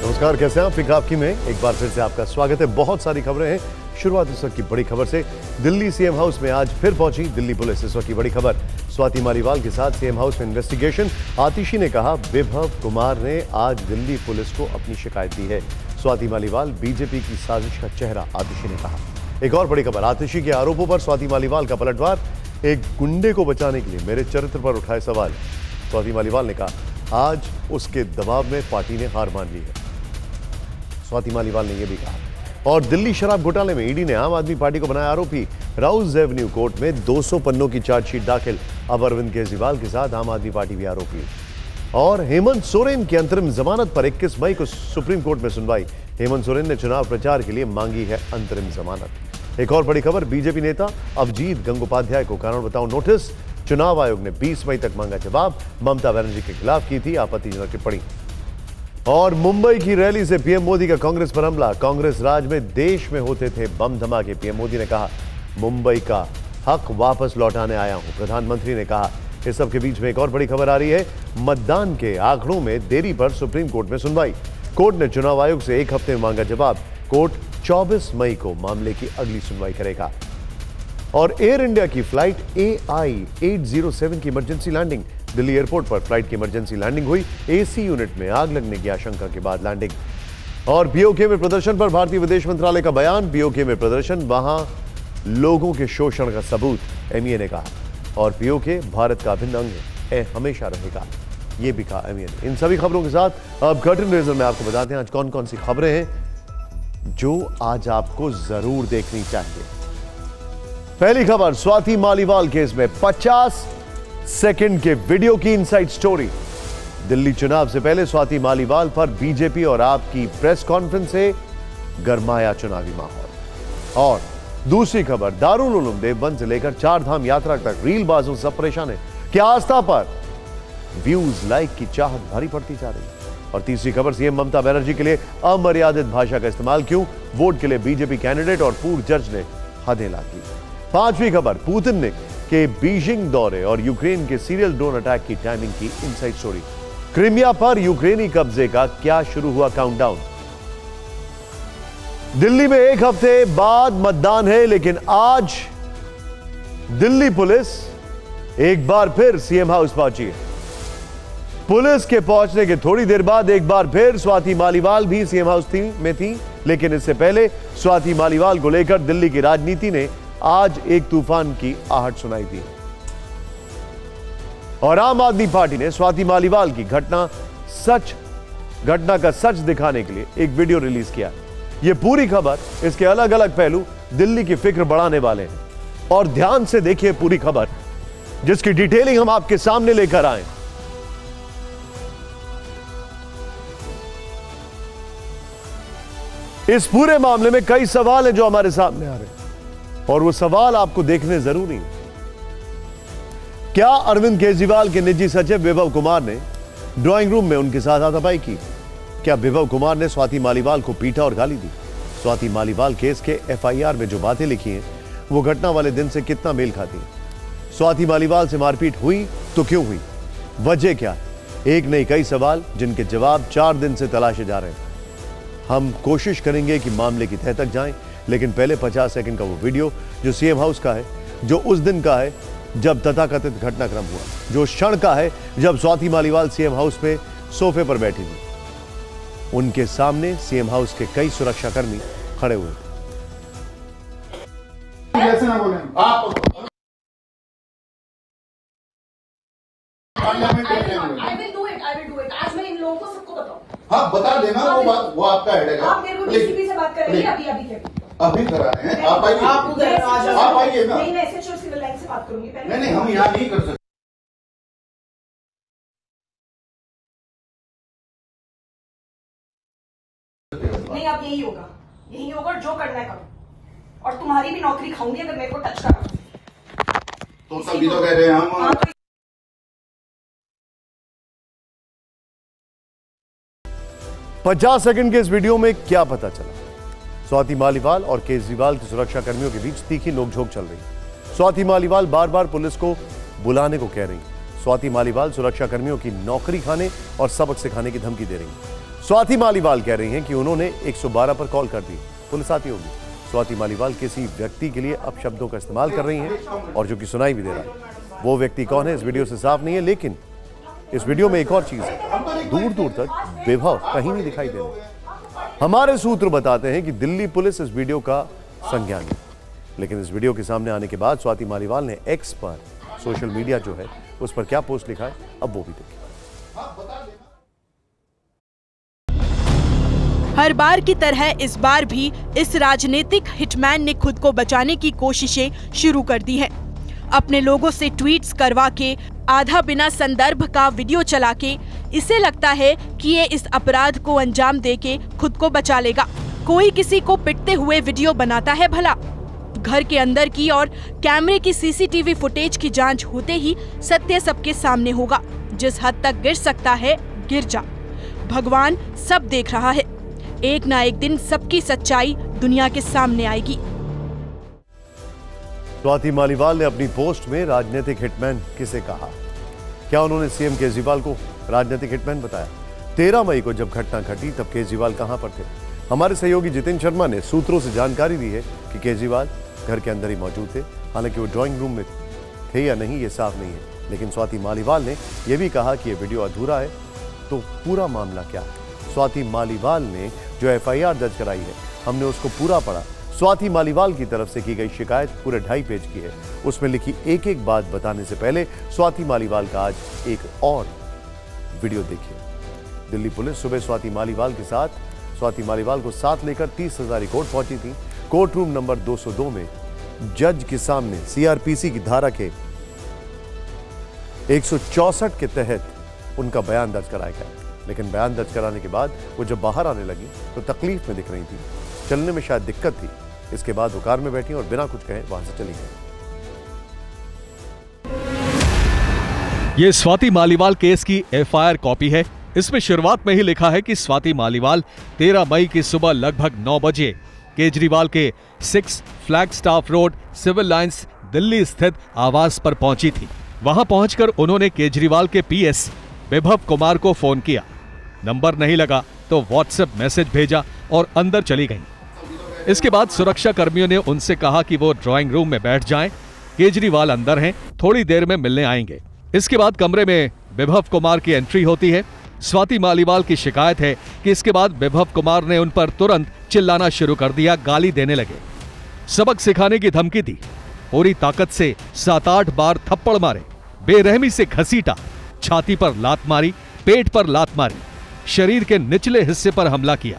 नमस्कार, कैसे हैं आप? फिक्र आपकी में एक बार फिर से आपका स्वागत है। बहुत सारी खबरें हैं। शुरुआत इस वक्त की बड़ी खबर से। दिल्ली सीएम हाउस में आज फिर पहुंची दिल्ली पुलिस। इस वक्त की बड़ी खबर, स्वाति मालीवाल के साथ सीएम हाउस में इन्वेस्टिगेशन। आतिशी ने कहा विभव कुमार ने आज दिल्ली पुलिस को अपनी शिकायत दी है। स्वाति मालीवाल बीजेपी की साजिश का चेहरा, आतिशी ने कहा। एक और बड़ी खबर, आतिशी के आरोपों पर स्वाति मालीवाल का पलटवार। एक गुंडे को बचाने के लिए मेरे चरित्र पर उठाए सवाल। स्वाति मालीवाल ने कहा आज उसके दबाव में पार्टी ने हार मान ली है। स्वाति मालीवाल ने यह भी कहा। और दिल्ली शराब घोटाले में ईडी ने आम आदमी पार्टी को बनाया आरोपी। राउज एवेन्यू कोर्ट में 200 पन्नों की चार्जशीट दाखिल। अब अरविंद केजरीवाल के साथ आम आदमी पार्टी भी आरोपी। और हेमंत सोरेन की अंतरिम जमानत पर 21 मई को सुप्रीम कोर्ट में सुनवाई। हेमंत सोरेन ने चुनाव प्रचार के लिए मांगी है अंतरिम जमानत। एक और बड़ी खबर, बीजेपी नेता अभिजीत गंगोपाध्याय को कारण बताओ नोटिस। चुनाव आयोग ने 20 मई तक मांगा जवाब। ममता बनर्जी के खिलाफ की थी आपत्तिजनक टिप्पणी। और मुंबई की रैली से पीएम मोदी का कांग्रेस पर हमला। कांग्रेस राज में देश में होते थे बम धमाके। पीएम मोदी ने कहा मुंबई का हक वापस लौटाने आया हूं। प्रधानमंत्री ने कहा। इस सब के बीच में एक और बड़ी खबर आ रही है। मतदान के आंकड़ों में देरी पर सुप्रीम कोर्ट में सुनवाई। कोर्ट ने चुनाव आयोग से 1 हफ्ते में मांगा जवाब। कोर्ट 24 मई को मामले की अगली सुनवाई करेगा। और एयर इंडिया की फ्लाइट AI 807 की इमरजेंसी लैंडिंग। दिल्ली एयरपोर्ट पर फ्लाइट की इमरजेंसी लैंडिंग हुई। AC यूनिट में आग लगने की आशंका के बाद लैंडिंग। और POK में प्रदर्शन पर भारतीय विदेश मंत्रालय का बयान। POK में प्रदर्शन वहां लोगों के शोषण का सबूत, MEA ने कहा। और POK भारत का अभिन्न अंग है, हमेशा रहेगा, यह भी कहा MEA ने। इन सभी खबरों के साथ अब कर्टन रेजर में आपको बताते हैं आज कौन कौन सी खबरें हैं जो आज आपको जरूर देखनी चाहिए। पहली खबर, स्वाति मालीवाल केस में 50 सेकंड के वीडियो की इनसाइड स्टोरी। दिल्ली चुनाव से पहले स्वाति मालीवाल पर बीजेपी और आप की प्रेस कॉन्फ्रेंस से गरमाया चुनावी माहौल। और दूसरी खबर, दारुल उलूम देवबंद से लेकर 4 धाम यात्रा तक रीलबाजों सब परेशान है कि आस्था पर व्यूज लाइक की चाहत भारी पड़ती जा रही है। और तीसरी खबर, सीएम ममता बनर्जी के लिए अमर्यादित भाषा का इस्तेमाल क्यों? वोट के लिए बीजेपी कैंडिडेट और पूर्व जज ने हदें लादी। पांचवी खबर, पुतिन के बीजिंग दौरे और यूक्रेन के सीरियल ड्रोन अटैक की टाइमिंग की इनसाइड स्टोरी। क्रीमिया पर यूक्रेनी कब्जे का क्या शुरू हुआ काउंटडाउन। दिल्ली में 1 हफ्ते बाद मतदान है, लेकिन आज दिल्ली पुलिस एक बार फिर सीएम हाउस पहुंची है। पुलिस के पहुंचने के थोड़ी देर बाद एक बार फिर स्वाति मालीवाल भी सीएम हाउस में थी। लेकिन इससे पहले स्वाति मालीवाल को लेकर दिल्ली की राजनीति ने आज एक तूफान की आहट सुनाई दी। और आम आदमी पार्टी ने स्वाति मालीवाल की घटना का सच दिखाने के लिए एक वीडियो रिलीज किया। यह पूरी खबर, इसके अलग अलग पहलू दिल्ली की फिक्र बढ़ाने वाले हैं। और ध्यान से देखिए पूरी खबर, जिसकी डिटेलिंग हम आपके सामने लेकर आए। इस पूरे मामले में कई सवाल हैं जो हमारे सामने आ रहे हैं, और वो सवाल आपको देखने जरूरी है। क्या अरविंद केजरीवाल के निजी सचिव विभव कुमार ने ड्राइंग रूम में उनके साथ हाथापाई की? क्या विभव कुमार ने स्वाति मालीवाल को पीटा और गाली दी? स्वाति मालीवाल केस के FIR में जो बातें लिखी हैं वो घटना वाले दिन से कितना मेल खाती है? स्वाति मालीवाल से मारपीट हुई तो क्यों हुई? वजह क्या है? एक नहीं कई सवाल जिनके जवाब 4 दिन से तलाशे जा रहे हैं। हम कोशिश करेंगे कि मामले की तह तक जाएं, लेकिन पहले 50 सेकंड का वो वीडियो जो सीएम हाउस का है, जो उस दिन का है जब तथाकथित घटनाक्रम हुआ, जो क्षण का है जब स्वाति मालीवाल सीएम हाउस पे सोफे पर बैठी थी। उनके सामने सीएम हाउस के कई सुरक्षाकर्मी खड़े हुए थे। कैसे ना बोलें आप? I will do it. आज मैं इन लोगों को सबको बताऊं। हाँ बता देना, वो आपका हेडेक है। आप मेरे को DCP से बात करेंगे अभी करा रहे हैं। आप आइए, आप आइए ना। नहीं, मैं SHO सिविल लाइन से बात करूंगी पहले। नहीं, हम यहाँ नहीं कर सकते। नहीं, अब यही होगा और जो करना है करो। और तुम्हारी भी नौकरी खाऊंगी अगर मेरे को टच करा। तुम सब भी तो कह रहे हैं हम। 50 सेकंड के इस वीडियो में क्या पता चला? स्वाति मालीवाल और केजरीवाल के सुरक्षा कर्मियों के बीच तीखी नोकझोंक चल रही है। स्वाति मालीवाल बार बार पुलिस को बुलाने को कह रही है। स्वाति मालीवाल सुरक्षा कर्मियों की नौकरी खाने और सबक सिखाने की धमकी दे रही है। स्वाति मालीवाल कह रही हैं कि उन्होंने 112 पर कॉल कर दी, पुलिस आती होगी। स्वाति मालीवाल किसी व्यक्ति के लिए अपशब्दों का इस्तेमाल कर रही हैं और जो कि सुनाई भी दे रहा है। वो व्यक्ति कौन है इस वीडियो से साफ नहीं है, लेकिन इस वीडियो में एक और चीज है, दूर दूर तक विभव कहीं नहीं दिखाई दे रहा। हमारे सूत्र बताते हैं कि दिल्ली पुलिस इस वीडियो का संज्ञान है, लेकिन इस वीडियो के सामने आने के बाद स्वाति मालीवाल ने एक्स पर, सोशल मीडिया जो है उस पर क्या पोस्ट लिखा है, अब वो भी देखिए। हर बार की तरह इस बार भी इस राजनीतिक हिटमैन ने खुद को बचाने की कोशिशें शुरू कर दी हैं। अपने लोगों से ट्वीट्स करवा के, आधा बिना संदर्भ का वीडियो चला के इसे लगता है कि ये इस अपराध को अंजाम देके खुद को बचा लेगा। कोई किसी को पिटते हुए वीडियो बनाता है भला? घर के अंदर की और कैमरे की सीसीटीवी फुटेज की जांच होते ही सत्य सबके सामने होगा। जिस हद तक गिर सकता है गिर जा। भगवान सब देख रहा है। एक ना एक दिन सबकी सच्चाई दुनिया के सामने आएगी। स्वाति मालीवाल ने अपनी पोस्ट में राजनीतिक हिटमैन किसे कहा? क्या उन्होंने सीएम केजरीवाल को राजनीतिक हिटमैन बताया? 13 मई को जब घटना घटी तब केजरीवाल कहां पर थे? हमारे सहयोगी जितेंद्र शर्मा ने सूत्रों से जानकारी दी है कि केजरीवाल घर के अंदर ही मौजूद थे। हालांकि वो ड्राइंग रूम में थे या नहीं ये साफ नहीं है, लेकिन स्वाति मालीवाल ने यह भी कहा कि यह वीडियो अधूरा है। तो पूरा मामला क्या है? स्वाति मालीवाल ने जो एफआईआर दर्ज कराई है, हमने उसको पूरा पढ़ा। स्वाति मालीवाल की तरफ से की गई शिकायत पूरे 2.5 पेज की है। उसमें लिखी एक एक बात बताने से पहले स्वाति मालीवाल का आज एक और वीडियो देखिए। दिल्ली पुलिस सुबह स्वाति मालीवाल के साथ स्वाति मालीवाल को साथ लेकर 30 हजारी कोर्ट पहुंची थी। कोर्ट रूम नंबर 202 में जज के सामने सीआरपीसी की धारा के 164 के तहत उनका बयान दर्ज कराया गया। लेकिन बयान दर्ज कराने के बाद वो जब बाहर आने लगी तो तकलीफ में दिख रही थी, चलने में शायद दिक्कत थी। इसके बाद वो कार में बैठी और बिना कुछ कहे वहां से चली गई। ये स्वाति मालीवाल केस की एफआईआर कॉपी है। इसमें शुरुआत में ही लिखा है कि स्वाति मालीवाल 13 मई की सुबह लगभग 9 बजे केजरीवाल के 6 Flagstaff road, civil lines, Delhi स्थित आवास पर पहुंची थी। वहां पहुंचकर उन्होंने केजरीवाल के पीएस विभव कुमार को फोन किया। नंबर नहीं लगा तो व्हाट्सएप मैसेज भेजा और अंदर चली गईं। इसके बाद सुरक्षा कर्मियों ने उनसे कहा कि वो ड्राइंग रूम में बैठ जाएं, केजरीवाल अंदर हैं, थोड़ी देर में मिलने आएंगे। इसके बाद कमरे में विभव कुमार की एंट्री होती है। स्वाति मालीवाल की शिकायत है कि इसके बाद विभव कुमार ने उन पर तुरंत चिल्लाना शुरू कर दिया, गाली देने लगे, सबक सिखाने की धमकी दी, पूरी ताकत से 7-8 बार थप्पड़ मारे, बेरहमी से घसीटा, छाती पर लात मारी, पेट पर लात मारी, शरीर के निचले हिस्से पर हमला किया।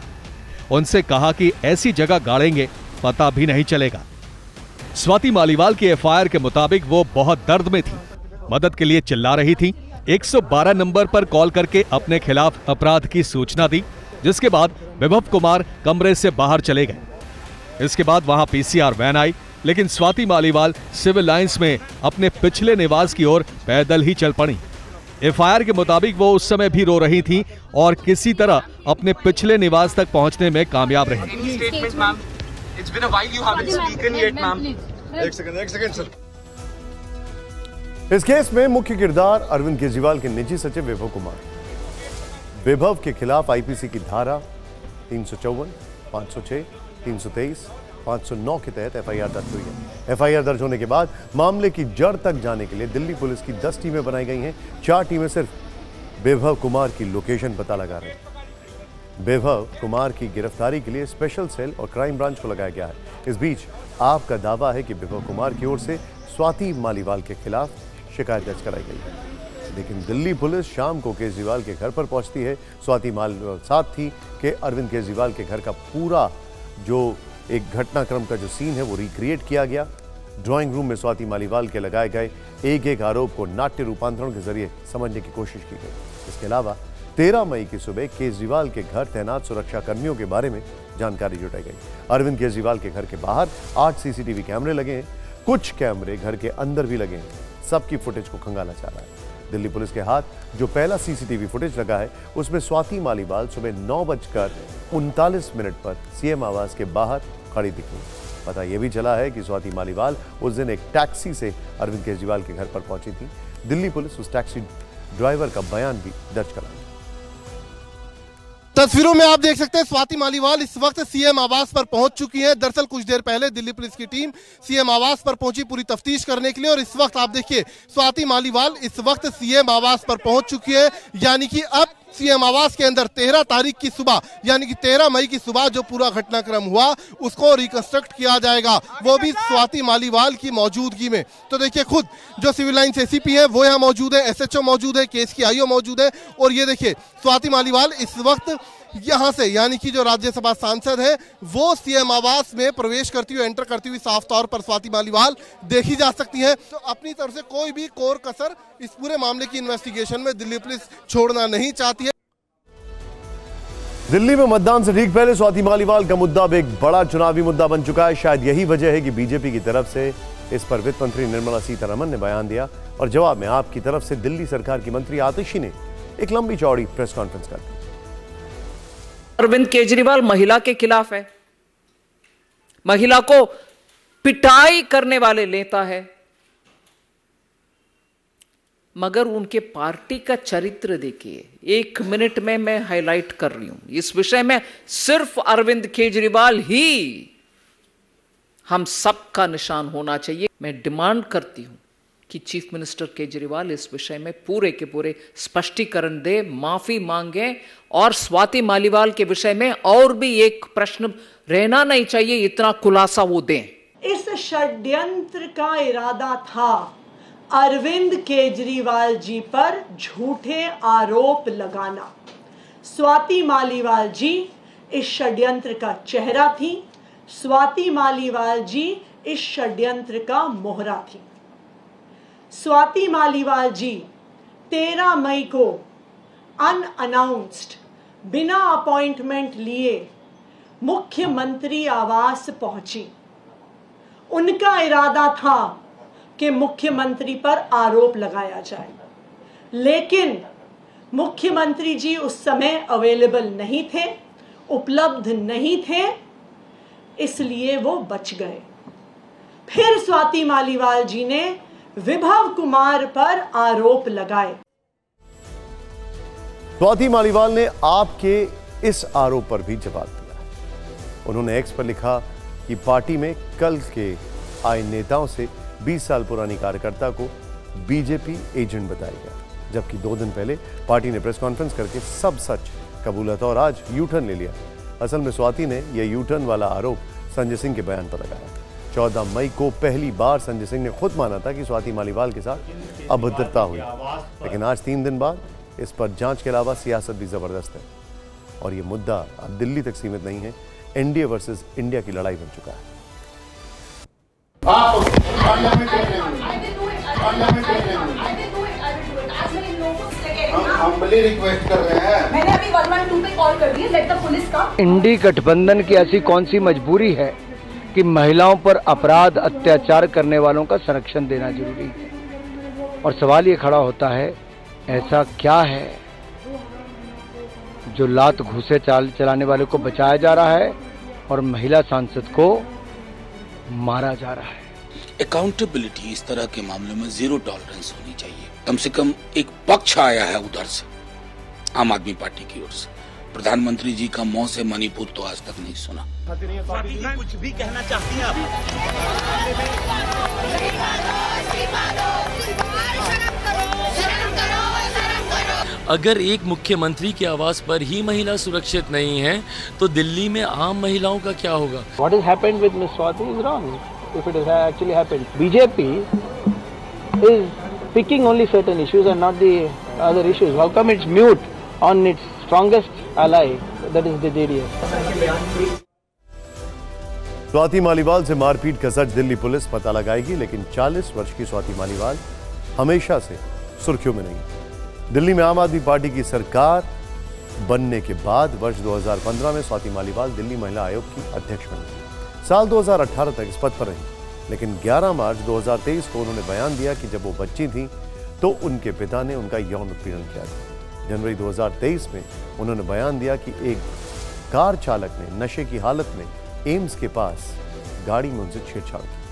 उनसे कहा कि ऐसी जगह गाड़ेंगे पता भी नहीं चलेगा। स्वाति मालीवाल की एफआईआर के मुताबिक वो बहुत दर्द में थी, मदद के लिए चिल्ला रही थी। 112 नंबर पर कॉल करके अपने खिलाफ अपराध की सूचना दी, जिसके बाद विभव कुमार कमरे से बाहर चले गए। इसके बाद वहां पीसीआर वैन आई, लेकिन स्वाति मालीवाल सिविल लाइंस में अपने पिछले निवास की ओर पैदल ही चल पड़ी। एफआईआर के मुताबिक वो उस समय भी रो रही थीं और किसी तरह अपने पिछले निवास तक पहुंचने में कामयाब रही। इस केस में मुख्य किरदार अरविंद केजरीवाल के निजी सचिव विभव कुमार। विभव के खिलाफ आईपीसी की धारा 354, 506, 323, 509 के तहत एफआईआर दर्ज हुई है। एफआईआर दर्ज होने के बाद मामले की जड़ तक जाने के लिए दिल्ली पुलिस की 10 टीमें बनाई गई हैं। 4 टीमें सिर्फ विभव कुमार की लोकेशन पता लगा रही हैं। विभव कुमार की गिरफ्तारी के लिए स्पेशल सेल और क्राइम ब्रांच को लगाया गया है। इस बीच आपका दावा है कि विभव कुमार की ओर से स्वाति मालीवाल के खिलाफ शिकायत दर्ज कराई गई है। लेकिन दिल्ली पुलिस शाम को केजरीवाल के घर पर पहुंचती है। स्वाति मालीवाल साथ थी कि अरविंद केजरीवाल के घर का पूरा जो एक घटनाक्रम का जो सीन है वो रिक्रिएट किया गया। ड्राइंग रूम में स्वाति मालीवाल के लगाए गए एक एक आरोप को नाट्य रूपांतरण के जरिए समझने की कोशिश की गई। इसके अलावा 13 मई की सुबह केजरीवाल के घर तैनात सुरक्षा कर्मियों के बारे में जानकारी जुटाई गई। अरविंद केजरीवाल के घर के बाहर 8 सीसीटीवी कैमरे लगे हैं, कुछ कैमरे घर के अंदर भी लगे हैं। सबकी फुटेज को खंगाला जा रहा है। दिल्ली पुलिस के हाथ जो पहला सीसीटीवी फुटेज लगा है उसमें स्वाति मालीवाल सुबह 9:39 पर सीएम आवास के बाहर खड़ी दिखी। पता यह भी चला है कि स्वाति मालीवाल उस दिन एक टैक्सी से अरविंद केजरीवाल के घर पर पहुंची थी। दिल्ली पुलिस उस टैक्सी ड्राइवर का बयान भी दर्ज कराई। तस्वीरों में आप देख सकते हैं स्वाति मालीवाल इस वक्त सीएम आवास पर पहुंच चुकी हैं। दरअसल कुछ देर पहले दिल्ली पुलिस की टीम सीएम आवास पर पहुंची पूरी तफ्तीश करने के लिए, और इस वक्त आप देखिए स्वाति मालीवाल इस वक्त सीएम आवास पर पहुंच चुकी है। यानी कि अब सीएम आवास के अंदर 13 तारीख की सुबह यानी कि 13 मई की सुबह जो पूरा घटनाक्रम हुआ उसको रिकंस्ट्रक्ट किया जाएगा, वो भी स्वाति मालीवाल की मौजूदगी में। तो देखिए खुद जो सिविल लाइंस एसीपी है वो यहाँ मौजूद है, एसएचओ मौजूद है, केस की आईओ मौजूद है, और ये देखिए स्वाति मालीवाल इस वक्त यहाँ से यानी कि जो राज्यसभा सांसद है वो सीएम आवास में प्रवेश करती हुई, एंटर करती हुई साफ तौर पर स्वाति मालीवाल देखी जा सकती है। तो अपनी तरफ से कोई भी कोर कसर इस पूरे मामले की इन्वेस्टिगेशन में दिल्ली पुलिस छोड़ना नहीं चाहती है। दिल्ली में मतदान से ठीक पहले स्वाति मालीवाल का मुद्दा अब एक बड़ा चुनावी मुद्दा बन चुका है। शायद यही वजह है कि बीजेपी की तरफ से इस पर वित्त मंत्री निर्मला सीतारमण ने बयान दिया, और जवाब में आपकी तरफ से दिल्ली सरकार की मंत्री आतिशी ने एक लंबी चौड़ी प्रेस कॉन्फ्रेंस कर दी। अरविंद केजरीवाल महिला के खिलाफ है, महिला को पिटाई करने वाले नेता है, मगर उनके पार्टी का चरित्र देखिए। 1 मिनट में मैं हाईलाइट कर रही हूं इस विषय में। सिर्फ अरविंद केजरीवाल ही हम सबका निशान होना चाहिए। मैं डिमांड करती हूं कि चीफ मिनिस्टर केजरीवाल इस विषय में पूरे के पूरे स्पष्टीकरण दे, माफी मांगे, और स्वाति मालीवाल के विषय में और भी एक प्रश्न रहना नहीं चाहिए, इतना खुलासा वो दें। इस षड्यंत्र का इरादा था अरविंद केजरीवाल जी पर झूठे आरोप लगाना। स्वाति मालीवाल जी इस षड्यंत्र का चेहरा थी, स्वाति मालीवाल जी इस षड्यंत्र का मोहरा थी। स्वाति मालीवाल जी 13 मई को अनअनाउंस्ड बिना अपॉइंटमेंट लिए मुख्यमंत्री आवास पहुंची। उनका इरादा था कि मुख्यमंत्री पर आरोप लगाया जाए, लेकिन मुख्यमंत्री जी उस समय अवेलेबल नहीं थे, उपलब्ध नहीं थे, इसलिए वो बच गए। फिर स्वाति मालीवाल जी ने विभव कुमार पर आरोप लगाए। स्वाति मालीवाल ने आपके इस आरोप पर भी जवाब दिया। उन्होंने एक्स पर लिखा कि पार्टी में कल के आए नेताओं से 20 साल पुरानी कार्यकर्ता को बीजेपी एजेंट बताया गया, जबकि 2 दिन पहले पार्टी ने प्रेस कॉन्फ्रेंस करके सब सच कबूला था और आज यू टर्न ले लिया। असल में स्वाति ने यह यू टर्न वाला आरोप संजय सिंह के बयान पर लगाया। 14 मई को पहली बार संजय सिंह ने खुद माना था कि स्वाति मालीवाल के साथ अभद्रता हुई, लेकिन आज 3 दिन बाद इस पर जांच के अलावा सियासत भी जबरदस्त है, और ये मुद्दा अब दिल्ली तक सीमित नहीं है, एनडीए वर्सेस इंडिया की लड़ाई बन चुका है। हम रिक्वेस्ट कर रहे हैं। मैंने अभी 112 पे कॉल कर दी है, लेट द पुलिस का। इंडी गठबंधन की ऐसी कौन सी मजबूरी है कि महिलाओं पर अपराध अत्याचार करने वालों का संरक्षण देना जरूरी है? और सवाल ये खड़ा होता है, ऐसा क्या है जो लात घूसे चलाने वाले को बचाया जा रहा है और महिला सांसद को मारा जा रहा है? अकाउंटेबिलिटी इस तरह के मामलों में 0 टॉलरेंस होनी चाहिए। कम से कम एक पक्ष आया है उधर से, आम आदमी पार्टी की ओर से। प्रधानमंत्री जी का मुंह से मणिपुर तो आज तक नहीं सुना। कुछ भी कहना चाहती हैं आप? अगर एक मुख्यमंत्री के आवास पर ही महिला सुरक्षित नहीं है तो दिल्ली में आम महिलाओं का क्या होगा? What has happened with Ms. Swati is wrong. If it has actually happened, BJP is picking only certain issues and not the other issues. How come it's mute on its strongest ally, that is the JDS? Swati Maliwal से मारपीट का सच Delhi police पता लगाएगी, लेकिन 40 वर्ष की स्वाति मालीवाल हमेशा से सुर्खियों में नहीं। दिल्ली में आम आदमी पार्टी की सरकार बनने के बाद वर्ष 2015 में स्वाति मालीवाल दिल्ली महिला आयोग की अध्यक्ष बनी। साल 2018 तक इस पद पर रही, लेकिन 11 मार्च 2023 को उन्होंने बयान दिया कि जब वो बच्ची थी तो उनके पिता ने उनका यौन उत्पीड़न किया था। जनवरी 2023 में उन्होंने बयान दिया कि एक कार चालक ने नशे की हालत में एम्स के पास गाड़ी में उनसे छेड़छाड़ की।